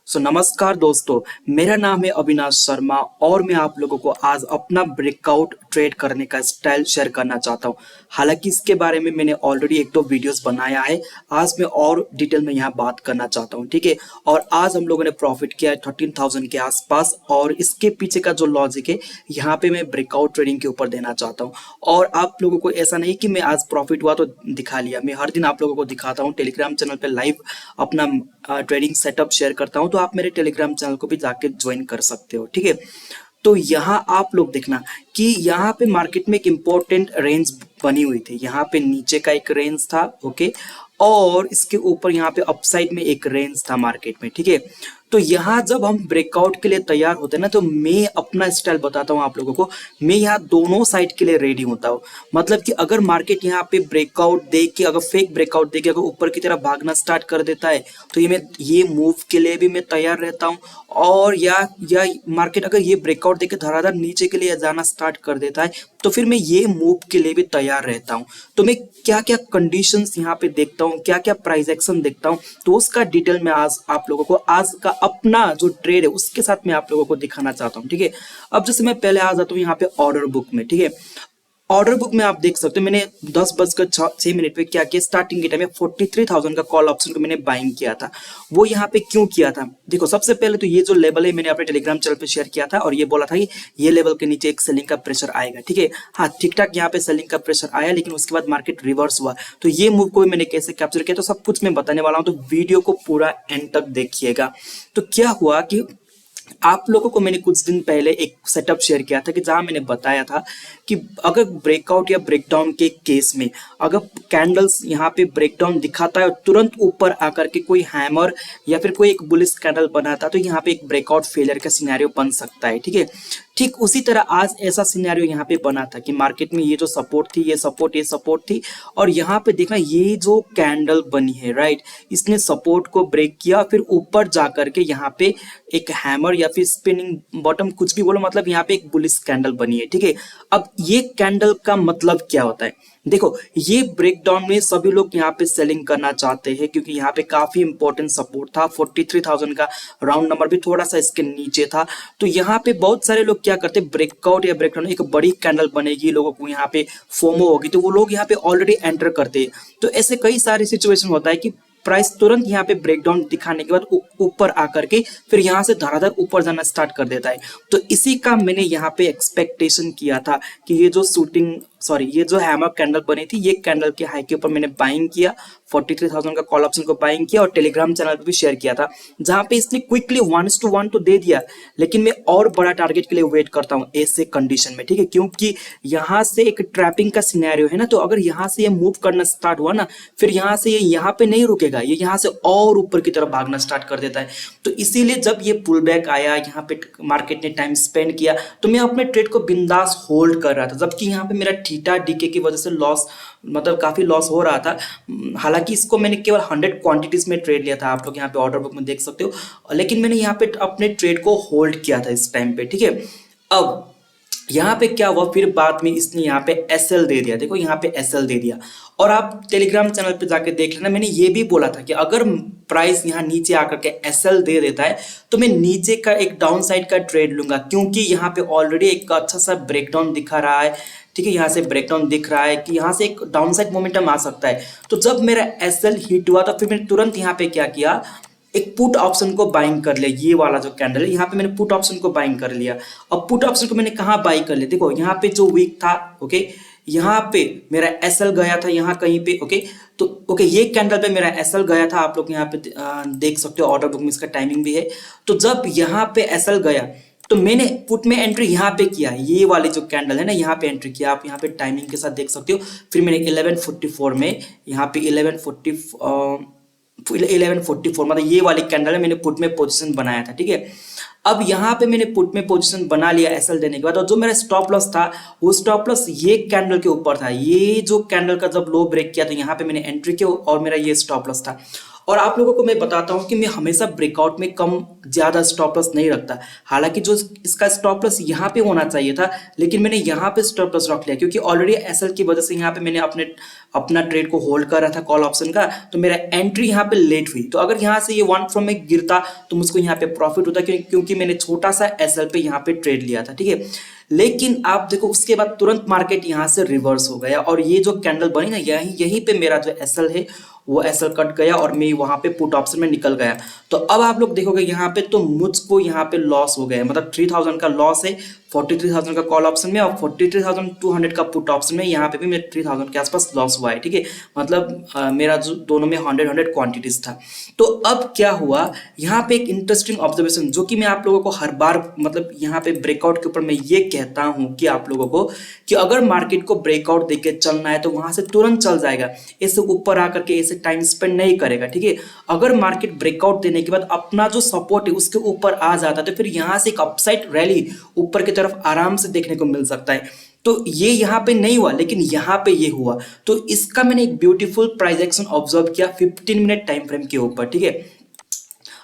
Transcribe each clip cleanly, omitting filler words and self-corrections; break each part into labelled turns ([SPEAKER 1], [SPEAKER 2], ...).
[SPEAKER 1] नमस्कार दोस्तों। मेरा नाम है अविनाश शर्मा और मैं आप लोगों को आज अपना ब्रेकआउट ट्रेड करने का स्टाइल शेयर करना चाहता हूं। हालांकि इसके बारे में मैंने ऑलरेडी एक दो वीडियोस बनाया है। आज मैं और डिटेल में यहाँ बात करना चाहता हूं, ठीक है। और आज हम लोगों ने प्रॉफिट किया है 13,000 के आसपास और इसके पीछे का जो लॉजिक है यहाँ पे मैं ब्रेकआउट ट्रेडिंग के ऊपर देना चाहता हूँ। और आप लोगों को ऐसा नहीं कि मैं आज प्रॉफिट हुआ तो दिखा लिया, मैं हर दिन आप लोगों को दिखाता हूँ। टेलीग्राम चैनल पे लाइव अपना ट्रेडिंग सेटअप शेयर करता हूँ, तो आप मेरे टेलीग्राम चैनल को भी जाके ज्वाइन कर सकते हो, ठीक है। तो यहाँ आप लोग देखना कि यहाँ पे मार्केट में एक इम्पोर्टेंट रेंज बनी हुई थी। यहाँ पे नीचे का एक रेंज था, ओके, और इसके ऊपर यहाँ पे अपसाइड में एक रेंज था मार्केट में, ठीक है। तो यहाँ जब हम ब्रेकआउट के लिए तैयार होते हैं ना, तो मैं अपना स्टाइल बताता हूँ आप लोगों को। मैं यहाँ दोनों साइड के लिए रेडी होता हूँ। मतलब कि अगर मार्केट यहाँ पे ब्रेकआउट दे के, अगर फेक ब्रेकआउट दे के अगर ऊपर की तरफ भागना स्टार्ट कर देता है तो ये मूव के लिए भी मैं तैयार रहता हूँ। और या मार्केट अगर ये ब्रेकआउट देके धड़ाधड़ नीचे के लिए जाना स्टार्ट कर देता है तो फिर मैं ये मूव के लिए भी तैयार रहता हूँ। तो मैं क्या क्या कंडीशंस यहाँ पे देखता हूँ, क्या क्या प्राइस एक्शन देखता हूँ, तो उसका डिटेल में आज आप लोगों को आज का अपना जो ट्रेड है उसके साथ मैं आप लोगों को दिखाना चाहता हूँ, ठीक है। अब जैसे मैं पहले आ जाता हूँ यहाँ पे ऑर्डर बुक में, ठीक है। ऑर्डर बुक में आप देख सकते हो मैंने 10:06 पे क्या किया, स्टार्टिंग के टाइम में 43,000 का कॉल ऑप्शन को मैंने बाइंग किया था। वो यहाँ पे क्यों किया था, देखो सबसे पहले तो ये जो लेवल है मैंने अपने टेलीग्राम चैनल पे शेयर किया था और ये बोला था कि ये लेवल के नीचे एक सेलिंग का प्रेशर आएगा, ठीक है। हाँ, ठीक ठाक यहाँ पे सेलिंग का प्रेशर आया, लेकिन उसके बाद मार्केट रिवर्स हुआ। तो ये मूव को मैंने कैसे कैप्चर किया तो सब कुछ मैं बताने वाला हूँ, तो वीडियो को पूरा एंड तक देखिएगा। तो क्या हुआ कि आप लोगों को मैंने कुछ दिन पहले एक सेटअप शेयर किया था कि जहां मैंने बताया था कि अगर ब्रेकआउट या ब्रेकडाउन के केस में अगर कैंडल्स यहाँ पे ब्रेकडाउन दिखाता है और तुरंत ऊपर आकर के कोई हैमर या फिर कोई एक बुलिश कैंडल बनाता है तो यहाँ पे एक ब्रेकआउट फेलियर का सिनेरियो बन सकता है, ठीक है। ठीक उसी तरह आज ऐसा सिनेरियो यहाँ पे बना था कि मार्केट में ये जो सपोर्ट थी, ये सपोर्ट थी और यहाँ पे देखना ये जो कैंडल बनी है, राइट, इसने सपोर्ट को ब्रेक किया, फिर ऊपर जाकर के यहाँ पे एक हैमर या फिर स्पिनिंग बॉटम कुछ भी बोलो, मतलब यहाँ पे एक बुलिश कैंडल बनी है, ठीक है। अब ये कैंडल का मतलब क्या होता है, देखो ये ब्रेकडाउन में सभी लोग यहाँ पे सेलिंग करना चाहते हैं क्योंकि यहाँ पे काफी इंपॉर्टेंट सपोर्ट था। 43,000 का राउंड नंबर भी थोड़ा सा इसके नीचे था। तो यहाँ पे बहुत सारे लोग क्या करते हैं, ब्रेकआउट या ब्रेकडाउन एक बड़ी कैंडल बनेगी, लोगों को यहाँ पे फोमो होगी तो वो लोग यहाँ पे ऑलरेडी एंटर करते हैं। तो ऐसे कई सारे सिचुएशन होता है कि प्राइस तुरंत यहाँ पे ब्रेकडाउन दिखाने के बाद ऊपर आकर के फिर यहाँ से धड़ाधड़ ऊपर जाना स्टार्ट कर देता है। तो इसी का मैंने यहाँ पे एक्सपेक्टेशन किया था कि ये जो हैमर कैंडल बनी थी, ये कैंडल के हाई के ऊपर मैंने बाइंग किया, 43,000 का कॉल ऑप्शन को बाइंग किया और टेलीग्राम चैनल पे भी शेयर किया था, जहां पे इसने क्विकली 1:1 तो दे दिया, लेकिन मैं और बड़ा टारगेट के लिए वेट करता हूं ऐसे कंडीशन में, ठीक है। क्योंकि यहाँ से एक ट्रैपिंग का सिनेरियो है ना, तो अगर यहाँ से ये मूव करना स्टार्ट हुआ ना, फिर यहाँ से ये यहाँ पे नहीं रुकेगा, ये यहाँ से और ऊपर की तरफ भागना स्टार्ट कर देता है। तो इसीलिए जब ये पुल बैक आया, यहाँ पे मार्केट ने टाइम स्पेंड किया, तो मैं अपने ट्रेड को बिंदास होल्ड कर रहा था, जबकि यहाँ पे मेरा थीटा डीके की वजह से लॉस, मतलब काफी लॉस हो रहा था। हालांकि इसको मैंने केवल 100 क्वांटिटीज में ट्रेड लिया था, आप लोग यहाँ पे ऑर्डर बुक में देख सकते हो, लेकिन मैंने यहाँ पे अपने ट्रेड को होल्ड किया था इस टाइम पे, ठीक है। अब यहाँ पे क्या हुआ, फिर बाद में इसने यहाँ पे एसएल दे दिया, देखो यहाँ पे एसएल दे दिया। और आप टेलीग्राम चैनल पे जाके देख लेना, मैंने ये भी बोला था कि अगर प्राइस यहाँ नीचे आकर के एसएल दे देता है तो मैं नीचे का एक डाउन साइड का ट्रेड लूंगा, क्योंकि यहाँ पे ऑलरेडी एक अच्छा सा ब्रेकडाउन दिखा रहा है, ठीक है। यहाँ से ब्रेकडाउन दिख रहा है कि यहाँ से एक डाउन साइड मोमेंटम आ सकता है। तो जब मेरा एसएल हिट हुआ तो फिर मैंने तुरंत यहाँ पे क्या किया, एक पुट ऑप्शन को बाइंग कर लिया। ये वाला जो कैंडल है यहाँ पे मैंने पुट ऑप्शन को बाइंग कर लिया। अब पुट ऑप्शन को मैंने कहाँ बाई कर लिया, देखो यहाँ पे जो वीक था, ओके, यहाँ पे मेरा एसएल गया था यहाँ कहीं पे, ओके। तो ओके, ये कैंडल पे मेरा एसएल गया था, आप लोग यहाँ पे देख सकते हो, ऑर्डर बुक में इसका टाइमिंग भी है। तो जब यहाँ पे एसएल गया तो मैंने पुट में एंट्री यहाँ पे किया, ये वाली जो कैंडल है ना यहाँ पे एंट्री किया, आप यहाँ पे टाइमिंग के साथ देख सकते हो। फिर मैंने 11:44 में यहाँ पे 11:44 मतलब ये वाली कैंडल है, मैंने पुट में पोजीशन बनाया था, ठीक है। अब यहाँ पे मैंने पुट में पोजीशन बना लिया एसएल देने के बाद, और जो मेरा स्टॉप लॉस था वो स्टॉप लॉस ये कैंडल के ऊपर था। ये जो कैंडल का जब लो ब्रेक किया तो यहाँ पे मैंने एंट्री किया और मेरा ये स्टॉप लॉस था। और आप लोगों को मैं बताता हूं कि मैं हमेशा ब्रेकआउट में कम ज्यादा स्टॉप लॉस नहीं रखता। हालांकि जो इसका स्टॉप लॉस यहाँ पे होना चाहिए था, लेकिन मैंने यहाँ पे स्टॉप लॉस रख लिया क्योंकि ऑलरेडी एसएल की वजह से यहाँ पे मैंने अपने अपना ट्रेड को होल्ड कर रहा था कॉल ऑप्शन का, तो मेरा एंट्री यहाँ पे लेट हुई, तो अगर यहाँ से ये 1 फ्रॉम में गिरता तो मुझको यहाँ पे प्रॉफिट होता, क्योंकि मैंने छोटा सा एसएल पे यहाँ पे ट्रेड लिया था, ठीक है। लेकिन आप देखो उसके बाद तुरंत मार्केट यहाँ से रिवर्स हो गया और ये जो कैंडल बनी ना, यहीं पे मेरा जो एसएल है वो एसएल कट गया और मैं वहां पे पुट ऑप्शन में निकल गया। तो अब आप लोग देखोगे यहाँ पे तो मुझको यहाँ पे लॉस हो गया, मतलब 3000 का लॉस है 43,000 का कॉल ऑप्शन में और 43,200 का पुट ऑप्शन में, यहाँ पे भी मेरे 3000 के आसपास लॉस हुआ है, ठीक है। मतलब मेरा जो दोनों में 100 क्वांटिटीज था। तो अब क्या हुआ, यहाँ पे एक इंटरेस्टिंग ऑब्जर्वेशन जो कि मैं आप लोगों को हर बार मतलब यहाँ पे ब्रेकआउट के ऊपर मैं ये कहता हूँ कि आप लोगों को कि अगर मार्केट को ब्रेकआउट देके चलना है तो वहां से तुरंत चल जाएगा, ऐसे ऊपर आकर के ऐसे टाइम स्पेंड नहीं करेगा, ठीक है। अगर मार्केट ब्रेकआउट देने के बाद अपना जो सपोर्ट है उसके ऊपर आ जाता है तो फिर यहाँ से एक अपसाइड रैली ऊपर की तरफ आराम से देखने को मिल सकता है। तो ये यहाँ पे नहीं हुआ लेकिन यहाँ पे ये हुआ, तो इसका मैंने एक ब्यूटीफुल प्राइस एक्शन ऑब्जर्व किया 15 मिनट टाइम फ्रेम के ऊपर, ठीक है।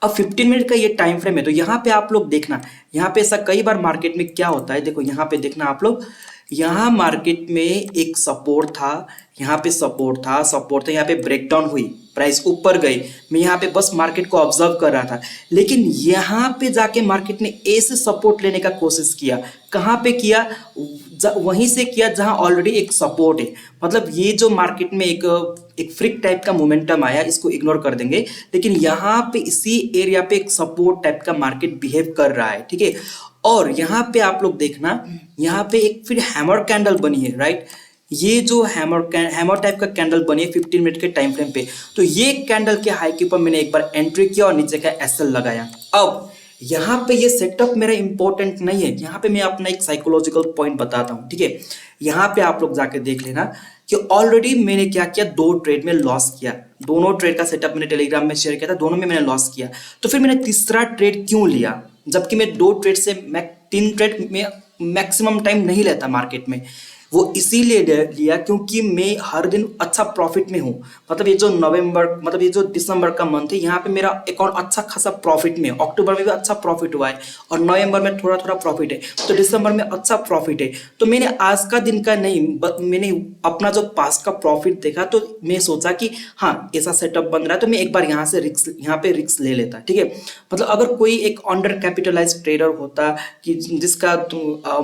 [SPEAKER 1] अब 15 मिनट का ये टाइम फ्रेम है, तो यहाँ पे आप लोग देखना, यहाँ पे ऐसा कई बार मार्केट में क्या होता है, देखो यहाँ पे देखना आप लोग, यहाँ मार्केट में एक सपोर्ट था, यहाँ पे सपोर्ट था, यहाँ पे ब्रेकडाउन हुई, प्राइस ऊपर गई, मैं यहाँ पे बस मार्केट को ऑब्जर्व कर रहा था, लेकिन यहाँ पे जाके मार्केट ने ऐसे सपोर्ट लेने का कोशिश किया, कहाँ पे किया, वहीं से किया जहाँ ऑलरेडी एक सपोर्ट है। मतलब ये जो मार्केट में एक फ्रिक टाइप का मोमेंटम आया, इसको इग्नोर कर देंगे, लेकिन यहाँ पे इसी एरिया पे एक सपोर्ट टाइप का मार्केट बिहेव कर रहा है, ठीक है। और यहाँ पे आप लोग देखना, यहाँ पे एक फिर हैमर कैंडल बनी है, राइट। ये जो हैमर टाइप का कैंडल बनी है 15 मिनट के टाइम फ्रेम पे, तो ये कैंडल के हाई के ऊपर मैंने एक बार एंट्री किया और नीचे का एसएल लगाया। अब यहाँ पे ये सेटअप मेरा इंपॉर्टेंट नहीं है, यहाँ पे मैं अपना एक साइकोलॉजिकल पॉइंट बताता हूँ, ठीक है। यहाँ पे आप लोग जाके देख लेना कि ऑलरेडी मैंने क्या किया, 2 ट्रेड में लॉस किया, दोनों ट्रेड का सेटअप मैंने टेलीग्राम में शेयर किया था, दोनों में मैंने लॉस किया। तो फिर मैंने तीसरा ट्रेड क्यों लिया, जबकि मैं 2 ट्रेड से 3 ट्रेड में मैक्सिमम टाइम नहीं लेता मार्केट में। वो इसीलिए लिया क्योंकि मैं हर दिन अच्छा प्रॉफिट में हूँ। मतलब ये जो मतलब ये जो दिसंबर का मंथ है, यहाँ पे मेरा अकाउंट अच्छा खासा प्रॉफिट में है, अक्टूबर में भी अच्छा प्रॉफिट हुआ है और नवंबर में थोड़ा थोड़ा प्रॉफिट है, तो दिसंबर में अच्छा प्रॉफिट है। तो मैंने आज का दिन का नहीं, मैंने अपना जो पास का प्रॉफिट देखा तो मैं सोचा कि हाँ ऐसा सेटअप बन रहा है तो मैं एक बार यहाँ पे रिस्क ले लेता, ठीक है। मतलब अगर कोई एक अंडर कैपिटलाइज ट्रेडर होता कि जिसका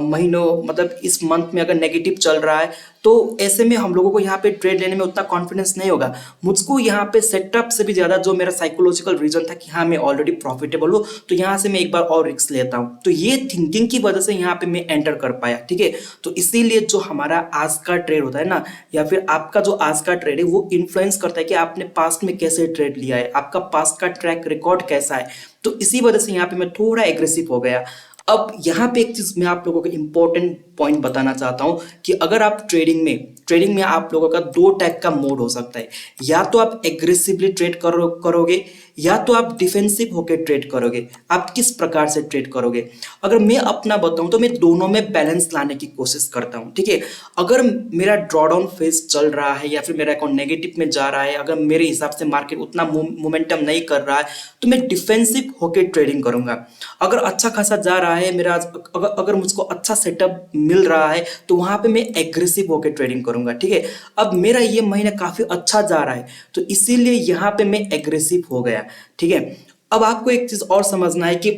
[SPEAKER 1] महीनों मतलब इस मंथ में अगर नेगेटिव चल रहा है, तो ऐसे में हम लोगों को यहाँ पे ट्रेड लेने में उतना कॉन्फिडेंस नहीं होगा। मुझको यहाँ पे सेटअप से भी ज्यादा जो मेरा साइकोलॉजिकल रीजन था कि हाँ मैं ऑलरेडी प्रॉफिटेबल हूँ, तो यहाँ से मैं एक बार और रिस्क लेता हूँ, तो ये थिंकिंग की वजह से यहाँ पे मैं एंटर कर पाया, ठीक है। तो इसीलिए जो हमारा आज का ट्रेड होता है ना, या फिर आपका जो आज का ट्रेड है वो इन्फ्लुएंस करता है कि आपने पास्ट में कैसे ट्रेड लिया है, आपका पास्ट का ट्रैक रिकॉर्ड कैसा है। तो इसी वजह से यहाँ पे मैं थोड़ा एग्रेसिव हो गया। अब यहाँ पे एक चीज मैं आप लोगों को इंपॉर्टेंट पॉइंट बताना चाहता हूं कि अगर आप ट्रेडिंग में आप लोगों का 2 टाइप का मोड हो सकता है, या तो आप एग्रेसिवली ट्रेड करोगे या तो आप डिफेंसिव होकर ट्रेड करोगे। आप किस प्रकार से ट्रेड करोगे, अगर मैं अपना बताऊं तो मैं दोनों में बैलेंस लाने की कोशिश करता हूं, ठीक है। अगर मेरा ड्रॉडाउन फेज चल रहा है या फिर मेरा अकाउंट नेगेटिव में जा रहा है, अगर मेरे हिसाब से मार्केट उतना मोमेंटम नहीं कर रहा है तो मैं डिफेंसिव होकर ट्रेडिंग करूंगा। अगर अच्छा खासा जा रहा है मेरा, अगर मुझको अच्छा सेटअप मिल रहा है तो वहां पे मैं एग्रेसिव होकर ट्रेडिंग करूंगा, ठीक है। अब मेरा ये महीना काफी अच्छा जा रहा है तो इसीलिए यहाँ पे मैं एग्रेसिव हो गया, ठीक है। अब आपको एक चीज और समझना है कि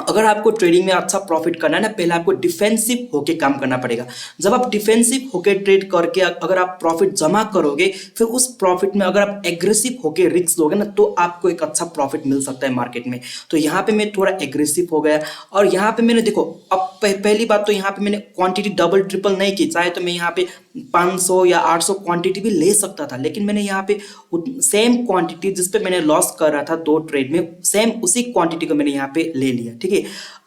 [SPEAKER 1] अगर आपको ट्रेडिंग में अच्छा प्रॉफिट करना है ना, पहले आपको डिफेंसिव होके काम करना पड़ेगा। जब आप डिफेंसिव होके ट्रेड करके अगर आप प्रॉफिट जमा करोगे, फिर उस प्रॉफिट में अगर आप एग्रेसिव होके रिस्क लोगे ना, तो आपको एक अच्छा प्रॉफिट मिल सकता है मार्केट में। तो यहाँ पे मैं थोड़ा एग्रेसिव हो गया और यहाँ पे मैंने देखो, अब पहली बात तो यहाँ पे मैंने क्वांटिटी डबल ट्रिपल नहीं की, चाहे तो मैं यहाँ पे 500 या 800 क्वांटिटी भी ले सकता था, लेकिन मैंने यहाँ पे सेम क्वांटिटी जिस पे मैंने लॉस कर रहा था 2 ट्रेड में, सेम उसी क्वांटिटी को मैंने यहाँ पे ले लिया, ठीक है।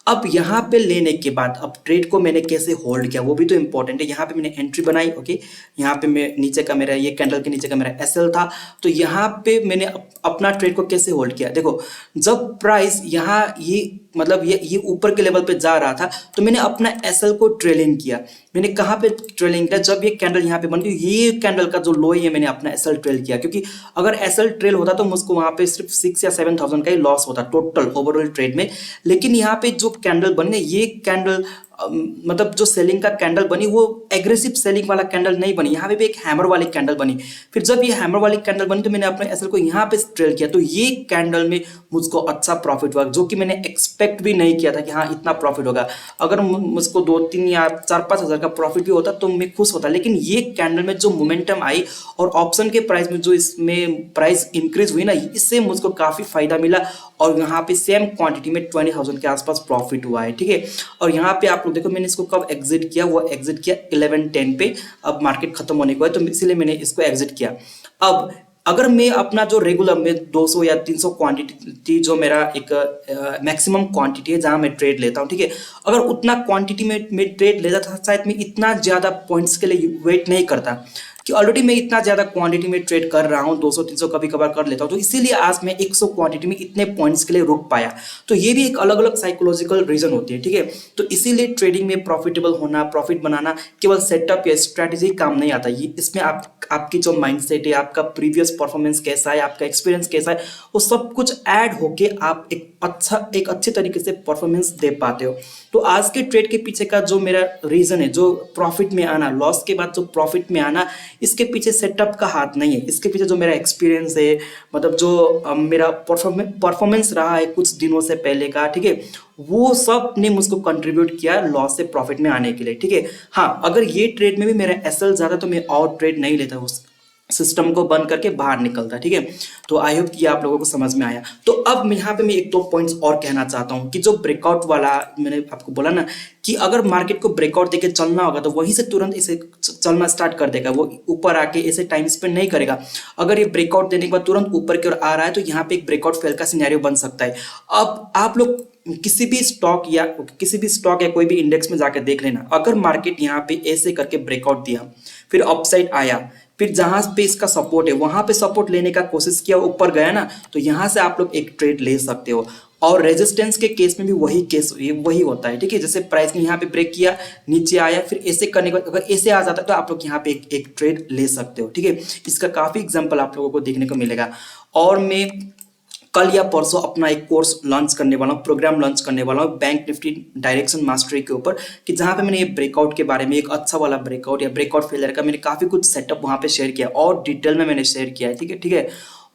[SPEAKER 1] अब यहाँ पे लेने के बाद अब ट्रेड को मैंने कैसे होल्ड किया वो भी तो इंपॉर्टेंट है। यहाँ पे मैंने एंट्री बनाई, ओके। यहाँ पे मैं नीचे का मेरा ये कैंडल के नीचे का मेरा एसएल था, तो यहाँ पे मैंने अपना ट्रेड को कैसे होल्ड किया। देखो जब प्राइस यहाँ ये मतलब ये ऊपर के लेवल पे जा रहा था तो मैंने अपना एसएल को ट्रेलिंग किया। मैंने कहाँ पे ट्रेलिंग किया, जब ये कैंडल यहाँ पे बन गई, ये कैंडल का जो लो है मैंने अपना एसएल ट्रेल किया, क्योंकि अगर एसएल ट्रेल होता तो मुझको वहां पे सिर्फ 6 या 7,000 का ही लॉस होता टोटल ओवरऑल ट्रेड में। लेकिन यहाँ पे जो कैंडल बनी ना, ये कैंडल मतलब जो सेलिंग का कैंडल बनी वो एग्रेसिव सेलिंग वाला कैंडल नहीं बनी, यहाँ पे भी एक हैमर वाली कैंडल बनी। फिर जब ये हैमर वाली कैंडल बनी तो मैंने अपने एसएल को यहाँ पे ट्रेल किया, तो ये कैंडल में मुझको अच्छा प्रॉफिट हुआ, जो कि मैंने एक्सपेक्ट भी नहीं किया था कि हाँ इतना प्रॉफिट होगा। अगर मुझको 2-3 या 4-5 हज़ार का प्रॉफिट भी होता तो मैं खुश होता, लेकिन ये कैंडल में जो मोमेंटम आई और ऑप्शन के प्राइस में जो इसमें प्राइस इंक्रीज हुई ना, इससे मुझको काफ़ी फायदा मिला और यहाँ पे सेम क्वांटिटी में 20,000 के आसपास प्रॉफिट हुआ है, ठीक है। और यहाँ पे आप लोग देखो मैंने इसको कब एग्जिट किया, वो एग्जिट किया 11:10 पे, अब मार्केट खत्म होने को है तो इसीलिए मैंने इसको एग्जिट किया। अब अगर मैं अपना जो रेगुलर में 200 या 300 क्वांटिटी जो मेरा एक मैक्सिमम क्वांटिटी है जहां मैं ट्रेड लेता हूं, ठीक है, अगर उतना क्वांटिटी में मैं ट्रेड लेता था शायद मैं इतना ज़्यादा पॉइंट्स के लिए वेट नहीं करता, कि ऑलरेडी मैं इतना ज़्यादा क्वांटिटी में ट्रेड कर रहा हूँ, 200-300 कभी कभार कर लेता हूँ, तो इसीलिए आज मैं 100 क्वांटिटी में इतने पॉइंट्स के लिए रुक पाया। तो ये भी एक अलग अलग साइकोलॉजिकल रीजन होती है, ठीक है। तो इसीलिए ट्रेडिंग में प्रॉफिटेबल होना, प्रॉफिट बनाना केवल सेटअप या स्ट्रैटेजी काम नहीं आता, ये इसमें आपकी जो माइंडसेट है, आपका प्रीवियस परफॉर्मेंस कैसा है, आपका एक्सपीरियंस कैसा है, वो सब कुछ ऐड होके आप एक अच्छे तरीके से परफॉर्मेंस दे पाते हो। तो आज के ट्रेड के पीछे का जो मेरा रीजन है, जो प्रॉफिट में आना, लॉस के बाद जो प्रॉफिट में आना, इसके पीछे सेटअप का हाथ नहीं है, इसके पीछे जो मेरा एक्सपीरियंस है, मतलब जो मेरा परफॉर्मेंस रहा है कुछ दिनों से पहले का, ठीक है, वो सब ने मुझको कंट्रीब्यूट किया लॉस से प्रॉफिट में आने के लिए, ठीक है। हाँ, अगर ये ट्रेड में भी मेरा एसएल ज़्यादा तो मैं और ट्रेड नहीं लेता, उस सिस्टम को बंद करके बाहर निकलता, ठीक है। तो आई होप कि आप लोगों को समझ में आया। तो अब यहाँ पे मैं 1-2 पॉइंट्स और कहना चाहता हूँ कि जो ब्रेकआउट वाला मैंने आपको बोला ना, कि अगर मार्केट को ब्रेकआउट देके चलना होगा तो वहीं से तुरंत इसे चलना स्टार्ट कर देगा, वो ऊपर आके ऐसे टाइम स्पेंड नहीं करेगा। अगर ये ब्रेकआउट देने के बाद तुरंत ऊपर की ओर आ रहा है तो यहाँ पे एक ब्रेकआउट फेल का सिनेरियो बन सकता है। अब आप लोग किसी भी स्टॉक या कोई भी इंडेक्स में जाकर देख लेना, अगर मार्केट यहाँ पे ऐसे करके ब्रेकआउट दिया, फिर अपसाइड आया, फिर जहां पे इसका सपोर्ट है वहां पे सपोर्ट लेने का कोशिश किया, ऊपर गया ना, तो यहां से आप लोग एक ट्रेड ले सकते हो। और रेजिस्टेंस के केस में भी वही होता है, ठीक है। जैसे प्राइस ने यहाँ पे ब्रेक किया, नीचे आया, फिर ऐसे करने के बाद अगर ऐसे आ जाता है तो आप लोग यहाँ पे एक ट्रेड ले सकते हो, ठीक है। इसका काफी एग्जाम्पल आप लोगों को देखने को मिलेगा। और मैं कल या परसों अपना एक कोर्स लॉन्च करने वाला हूँ, प्रोग्राम लॉन्च करने वाला हूँ बैंक निफ्टी डायरेक्शन मास्टरी के ऊपर, कि जहाँ पे मैंने ये ब्रेकआउट के बारे में, एक अच्छा वाला ब्रेकआउट या ब्रेकआउट फेलियर का मैंने काफ़ी कुछ सेटअप वहाँ पे शेयर किया और डिटेल में मैंने शेयर किया है, ठीक है, ठीक है।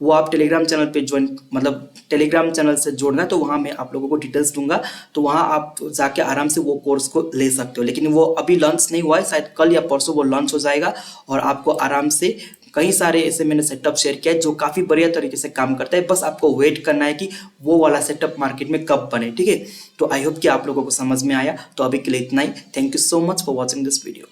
[SPEAKER 1] वो आप टेलीग्राम चैनल पे ज्वाइन, मतलब टेलीग्राम चैनल से जोड़ना है तो वहाँ मैं आप लोगों को डिटेल्स दूंगा, तो वहाँ आप जाके आराम से वो कोर्स को ले सकते हो। लेकिन वो अभी लॉन्च नहीं हुआ है, शायद कल या परसों वो लॉन्च हो जाएगा और आपको आराम से कई सारे ऐसे मैंने सेटअप शेयर किया है जो काफ़ी बढ़िया तरीके से काम करता है। बस आपको वेट करना है कि वो वाला सेटअप मार्केट में कब बने, ठीक है। तो आई होप कि आप लोगों को समझ में आया। तो अभी के लिए इतना ही। Thank you so much for watching this video.